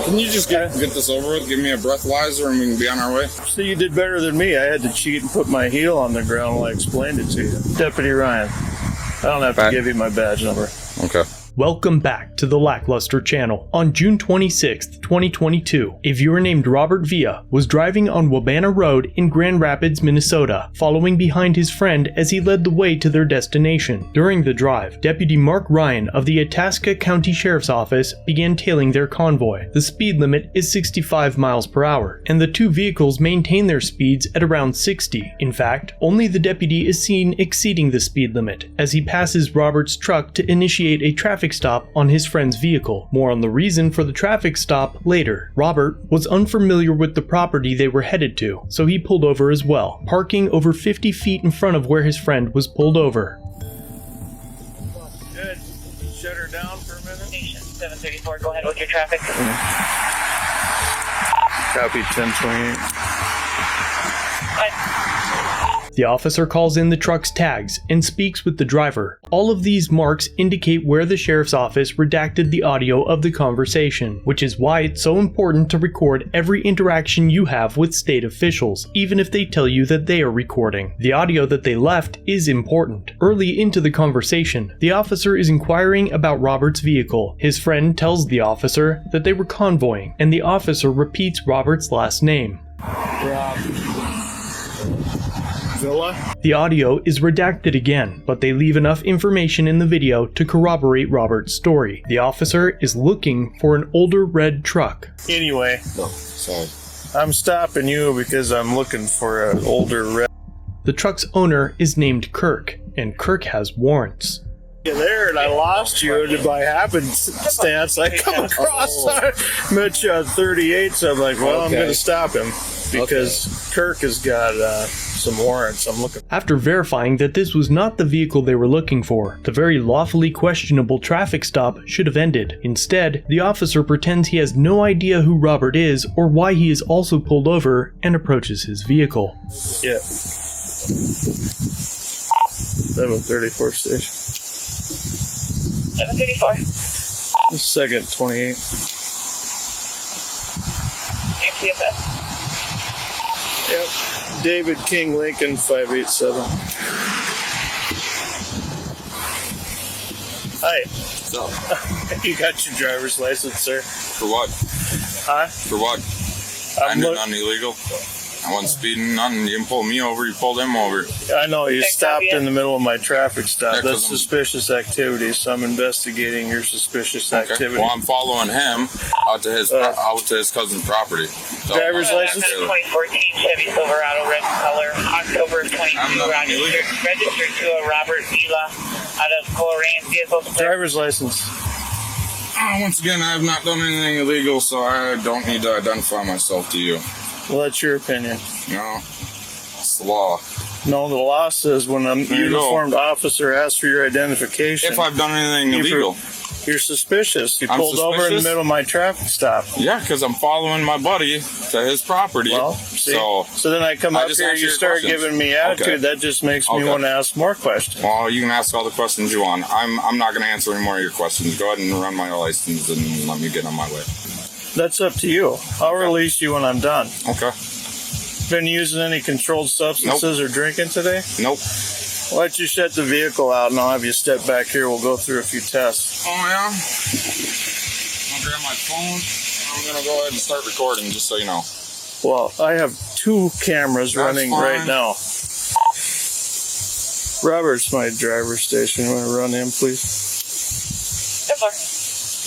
Can you just get this over with? Give me a breathalyzer and we can be on our way? So you did better than me. I had to cheat and put my heel on the ground while I explained it to you. Deputy Ryan, I don't have to give you my badge number. Okay. Welcome back to the LackLuster channel. On June 26, 2022, a viewer named Robert Villa was driving on Wabana Road in Grand Rapids, Minnesota, following behind his friend as he led the way to their destination. During the drive, Deputy Mark Ryan of the Itasca County Sheriff's Office began tailing their convoy. The speed limit is 65 miles per hour, and the two vehicles maintain their speeds at around 60. In fact, only the deputy is seen exceeding the speed limit as he passes Robert's truck to initiate a traffic stop on his friend's vehicle. More on the reason for the traffic stop later. Robert was unfamiliar with the property they were headed to, so he pulled over as well, parking over 50 feet in front of where his friend was pulled over. Good. Shut her down for a minute. Station 734, go ahead with your traffic. Copy 1028. The officer calls in the truck's tags and speaks with the driver. All of these marks indicate where the sheriff's office redacted the audio of the conversation, which is why it's so important to record every interaction you have with state officials, even if they tell you that they are recording. The audio that they left is important. Early into the conversation, the officer is inquiring about Robert's vehicle. His friend tells the officer that they were convoying, and the officer repeats Robert's last name. Rob. Villa? The audio is redacted again, but they leave enough information in the video to corroborate Robert's story. The officer is looking for an older red truck. Anyway, No, sorry. I'm stopping you because I'm looking for an older red. The truck's owner is named Kirk, and Kirk has warrants. You're there, and I lost you, and by happenstance, I come across Mitch 38, so I'm like, well, I'm going to stop him because Kirk has got some warrants. I'm looking. After verifying that this was not the vehicle they were looking for, the very lawfully questionable traffic stop should have ended. Instead, the officer pretends he has no idea who Robert is or why he is also pulled over and approaches his vehicle. Yeah. 734 station. 734. Second 28. CFS. Yep. David King Lincoln 587. Hi. So, You got your driver's license, sir? for what? Huh? For what? I did nothing illegal. I wasn't speeding, nothing. You didn't pull me over, you pulled him over. I know you stopped in the middle of my traffic stop. Yeah, 'cause That's suspicious activity, so I'm investigating your suspicious activity. Well, I'm following him out to his cousin's property. So, Driver's license? 2014 Chevy Silverado, red color, October of 22, I'm not registered to a Robert Villa out of Coleraine vehicle. Driver's license. Once again, I have not done anything illegal, so I don't need to identify myself to you. Well, that's your opinion. No, it's the law. No, the law says when a you uniformed officer asks for your identification, If I've done anything illegal. you're suspicious. You I'm pulled over in the suspicious? middle of my traffic stop. Yeah, because I'm following my buddy to his property. Well, see? So then I come I up just here, answer you your start questions. giving me attitude. Okay. That just makes me Okay. want to ask more questions. well, you can ask all the questions you want. I'm not going to answer any more of your questions. Go ahead and run my license and let me get on my way. That's up to you. I'll release you when I'm done. Okay. Been using any controlled substances or drinking today? Nope. Why don't you shut the vehicle out and I'll have you step back here. We'll go through a few tests. Oh, yeah? I'll grab my phone. I'm going to go ahead and start recording, just so you know. Well, I have 2 cameras That's running fine. right now. Robert's my driver station. You want to run in, please? So far.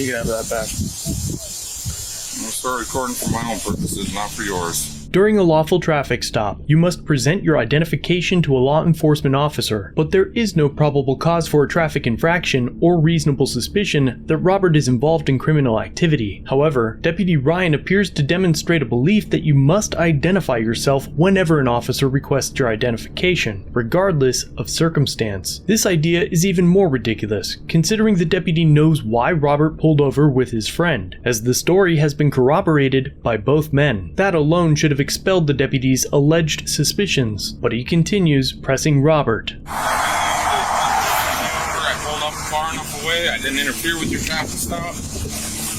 You can have that back. I'm going to start recording for my own purposes, not for yours. During a lawful traffic stop, you must present your identification to a law enforcement officer, but there is no probable cause for a traffic infraction or reasonable suspicion that Robert is involved in criminal activity. However, Deputy Ryan appears to demonstrate a belief that you must identify yourself whenever an officer requests your identification, regardless of circumstance. This idea is even more ridiculous, considering the deputy knows why Robert pulled over with his friend, as the story has been corroborated by both men. That alone should have expelled the deputy's alleged suspicions, but he continues pressing Robert. I pulled up far enough away. I didn't interfere with your traffic stop.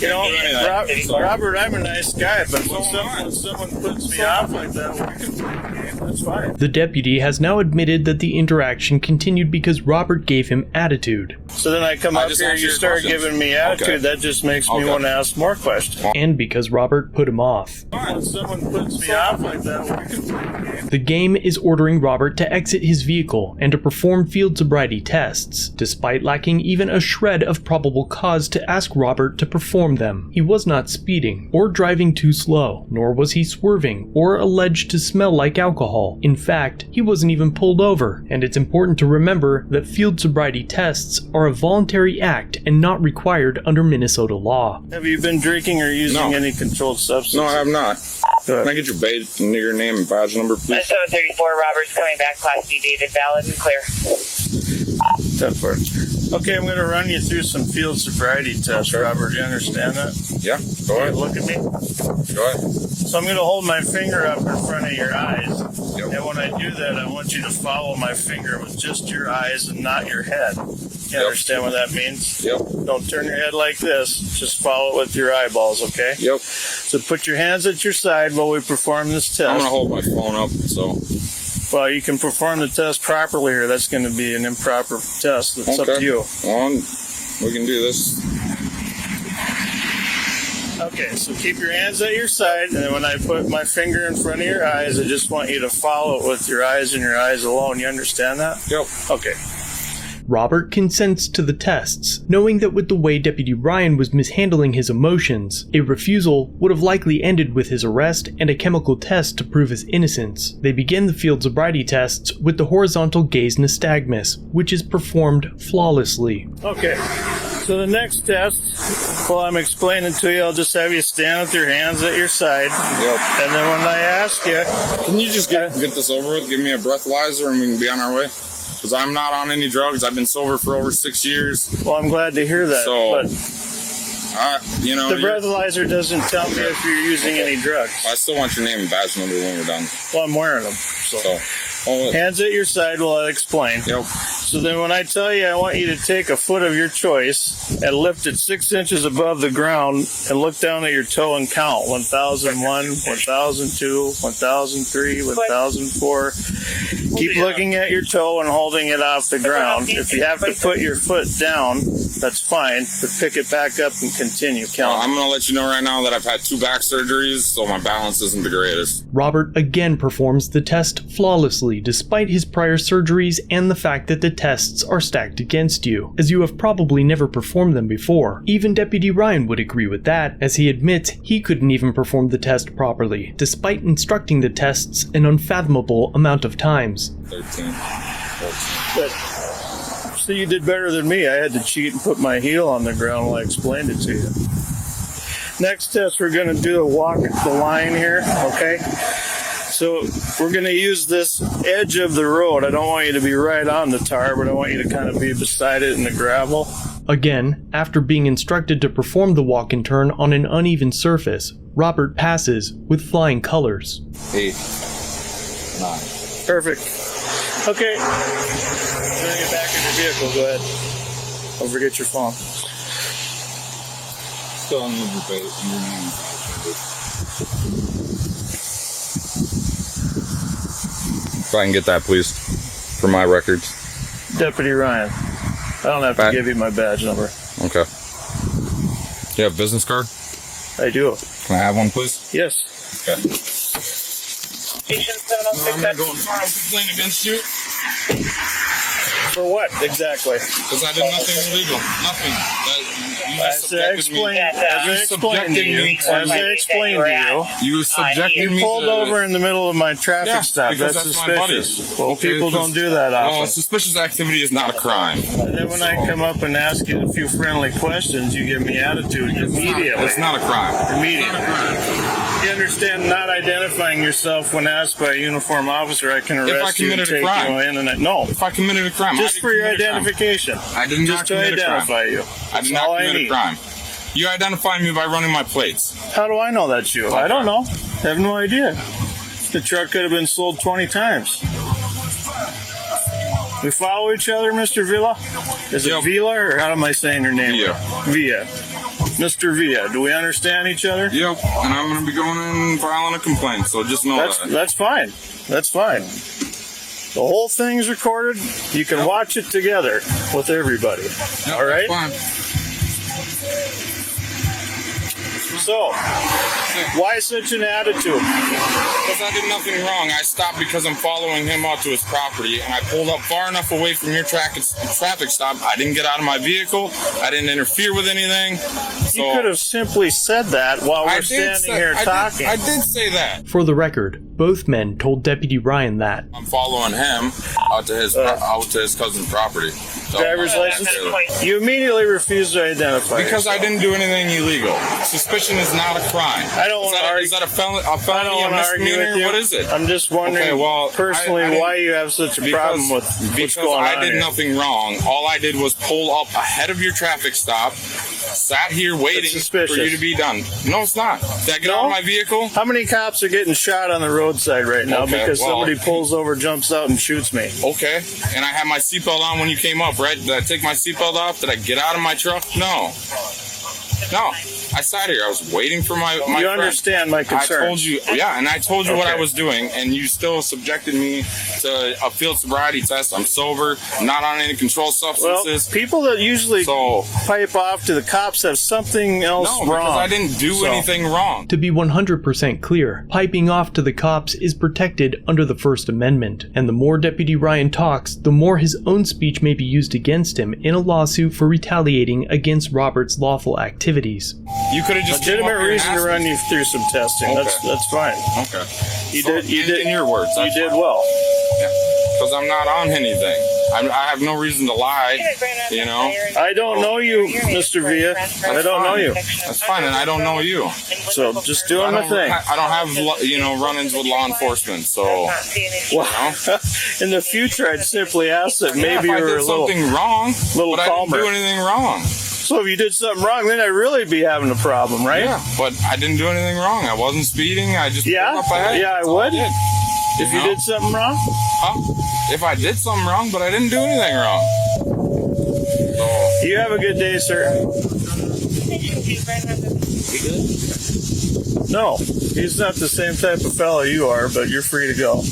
You know, do anything. Robert, I'm a nice guy, but when someone puts me off like that, we can play the game. That's fine. The deputy has now admitted that the interaction continued because Robert gave him attitude. So then I come up just here, answer you your start questions. giving me attitude. Okay. That just makes me want to ask more questions. And because Robert put him off. When someone puts me off like that, we can play the game. The game is ordering Robert to exit his vehicle and to perform field sobriety tests, despite lacking even a shred of probable cause to ask Robert to perform them. He was not speeding, or driving too slow, nor was he swerving, or alleged to smell like alcohol. In fact, he wasn't even pulled over, and it's important to remember that field sobriety tests are a voluntary act and not required under Minnesota law. Have you been drinking or using No. any controlled substance? No, I have not. Good. Can I get your badge, your name and badge number, please? 734 Robert's coming back, Class D dated, valid and clear. 10-4. Okay, I'm going to run you through some field sobriety tests, Robert. Do you understand that? Yeah, go ahead. Look at me. Go ahead. So I'm going to hold my finger up in front of your eyes. Yep. And when I do that, I want you to follow my finger with just your eyes and not your head. You understand what that means? Yep. Don't turn your head like this. Just follow it with your eyeballs, okay? Yep. So put your hands at your side while we perform this test. I'm going to hold my phone up, so. Well, you can perform the test properly or that's going to be an improper test. It's up to you. Well, we can do this. Okay, so keep your hands at your side, and then when I put my finger in front of your eyes, I just want you to follow it with your eyes and your eyes alone. You understand that? Yep. Okay. Robert consents to the tests, knowing that with the way Deputy Ryan was mishandling his emotions, a refusal would have likely ended with his arrest and a chemical test to prove his innocence. They begin the field sobriety tests with the horizontal gaze nystagmus, which is performed flawlessly. Okay. So the next test, while I'm explaining to you, I'll just have you stand with your hands at your side. Yep. And then when I ask you, Can you just get this over with? Give me a breathalyzer and we can be on our way? Because I'm not on any drugs. I've been sober for over 6 years. well, I'm glad to hear that. So, but you know, the breathalyzer doesn't tell me if you're using any drugs. I still want your name and badge number when we're done. Well, I'm wearing them. So. Oh, Hands at your side while I explain. yep. So then when I tell you I want you to take a foot of your choice and lift it 6 inches above the ground and look down at your toe and count 1001, 1002, 1003, 1004. Keep looking at your toe and holding it off the ground. If you have to put your foot down, that's fine, but pick it back up and continue counting. I'm going to let you know right now that I've had 2 back surgeries, so my balance isn't the greatest. Robert again performs the test flawlessly despite his prior surgeries and the fact that the tests are stacked against you, as you have probably never performed them before. Even Deputy Ryan would agree with that, as he admits he couldn't even perform the test properly, despite instructing the tests an unfathomable amount of times. 13, 14. But, so you did better than me. I had to cheat and put my heel on the ground while I explained it to you. Next test, we're going to do a walk the line here, okay? So we're going to use this edge of the road. I don't want you to be right on the tar, but I want you to kind of be beside it in the gravel. Again, after being instructed to perform the walk and turn on an uneven surface, Robert passes with flying colors. 8, 9. Perfect. Okay. Bring it back in your vehicle. Go ahead. Don't forget your phone. Still need your base and your name. If I can get that, please, for my records. Deputy Ryan. I don't have to give you my badge number. Okay. You have a business card? I do. Can I have one, please? Yes. Okay. Station I'm 706, going to go and file a complaint against you For what exactly? because I did nothing illegal. Nothing. You As I explained, You subjected me You subjected me pulled to over in the middle of my traffic Yeah, stop. because That's that's my buddy. suspicious. Well, Okay, people don't do that often. Well, suspicious activity is not a crime. And then when I come up and ask you a few friendly questions, you give me attitude immediately. It's not a crime. Immediately. You understand not identifying yourself when asked by a uniformed officer, I can arrest you and committed a take crime. you in. And no, If I committed a crime, just I for your didn't commit a crime. identification. I did not Just to commit a crime. identify you. I did That's all not I commit a need. crime. You identified me by running my plates. How do I know that's you? I don't know. I have no idea. The truck could have been sold 20 times. We follow each other, Mr. Villa? Is it Yep. Villa, or how am I saying your name? Villa. Villa. Mr. Villa, do we understand each other? Yep, and I'm going to be going in and filing a complaint, so just know that. That's fine. That's fine. The whole thing's recorded. You can watch it together with everybody. Yep, all right? Fine. So, why such an attitude? Because I did nothing wrong. I stopped because I'm following him out to his property, and I pulled up far enough away from your traffic stop. I didn't get out of my vehicle. I didn't interfere with anything. So You could have simply said that while we're standing here talking. I did say that. For the record, both men told Deputy Ryan that. I'm following him out to his cousin's property. So, Driver's license? You immediately refused to identify because I yourself. didn't do anything illegal. Suspicion is not a crime. I don't want to argue. Is that a felony? I don't want to argue with you. What is it? I'm just wondering personally why you have such a problem with what's going on. I did here. nothing wrong. All I did was pull up ahead of your traffic stop, sat here waiting for you to be done. No, it's not. Did I get out of my vehicle? How many cops are getting shot on the roadside right now because somebody pulls over, jumps out, and shoots me? Okay. And I had my seatbelt on when you came up, right? Did I take my seatbelt off? Did I get out of my truck? No. No. I sat here. I was waiting for my You friend. understand my concern. I told you, and I told you what I was doing, and you still subjected me to a field sobriety test. I'm sober, not on any controlled substances. Well, people that usually pipe off to the cops have something else wrong. Because I didn't do anything wrong. To be 100% clear, piping off to the cops is protected under the First Amendment, and the more Deputy Ryan talks, the more his own speech may be used against him in a lawsuit for retaliating against Robert's lawful activities. You could have just legitimate reason to run you through some testing. Okay. That's fine. Okay. You did. In your words, you did well. Yeah. Because I'm not on anything. I have no reason to lie. You know. I don't know you, Mr. Villa. I don't know you. That's fine, and I don't know you. So just doing my thing. I don't have run-ins with law enforcement. So. Well, in the future, I'd simply ask that maybe you were a little something wrong, little but calmer. I didn't do anything wrong. So if you did something wrong, then I'd really be having a problem, right? Yeah, but I didn't do anything wrong. I wasn't speeding. I just pulled up ahead. Yeah, I would. If you did something wrong? Huh? If I did something wrong, but I didn't do anything wrong. So. You have a good day, sir. No, he's not the same type of fellow you are, but you're free to go.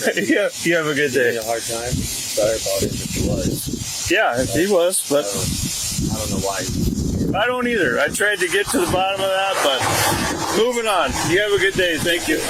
Okay. Yeah, you have a good day. A hard time. Sorry about it if he was. Yeah, he was, but I don't know why. I don't either. I tried to get to the bottom of that, but moving on. You have a good day. Thank you.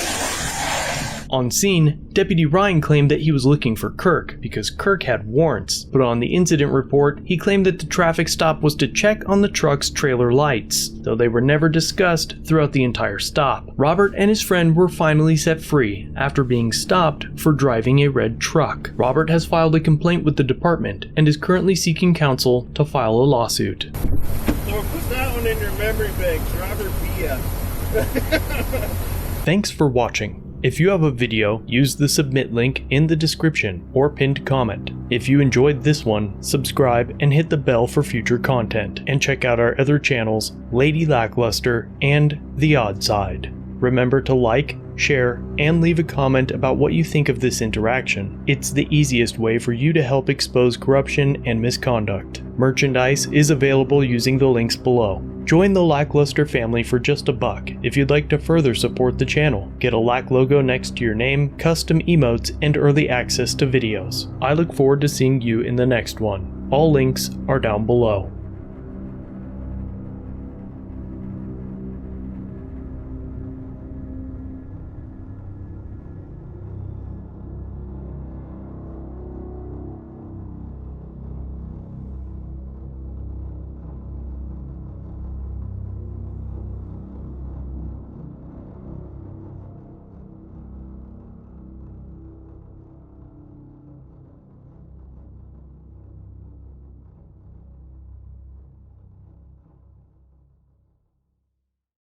On scene, Deputy Ryan claimed that he was looking for Kirk because Kirk had warrants, but on the incident report, he claimed that the traffic stop was to check on the truck's trailer lights, though they were never discussed throughout the entire stop. Robert and his friend were finally set free after being stopped for driving a red truck. Robert has filed a complaint with the department and is currently seeking counsel to file a lawsuit. So put that one in your memory banks, Robert Villa. Thanks for watching. If you have a video, use the submit link in the description or pinned comment. If you enjoyed this one, subscribe and hit the bell for future content, and check out our other channels, Lady LackLuster and The Odd Side. Remember to like, share, and leave a comment about what you think of this interaction. It's the easiest way for you to help expose corruption and misconduct. Merchandise is available using the links below. Join the LackLuster family for just $1 if you'd like to further support the channel. Get a Lack logo next to your name, custom emotes, and early access to videos. I look forward to seeing you in the next one. All links are down below.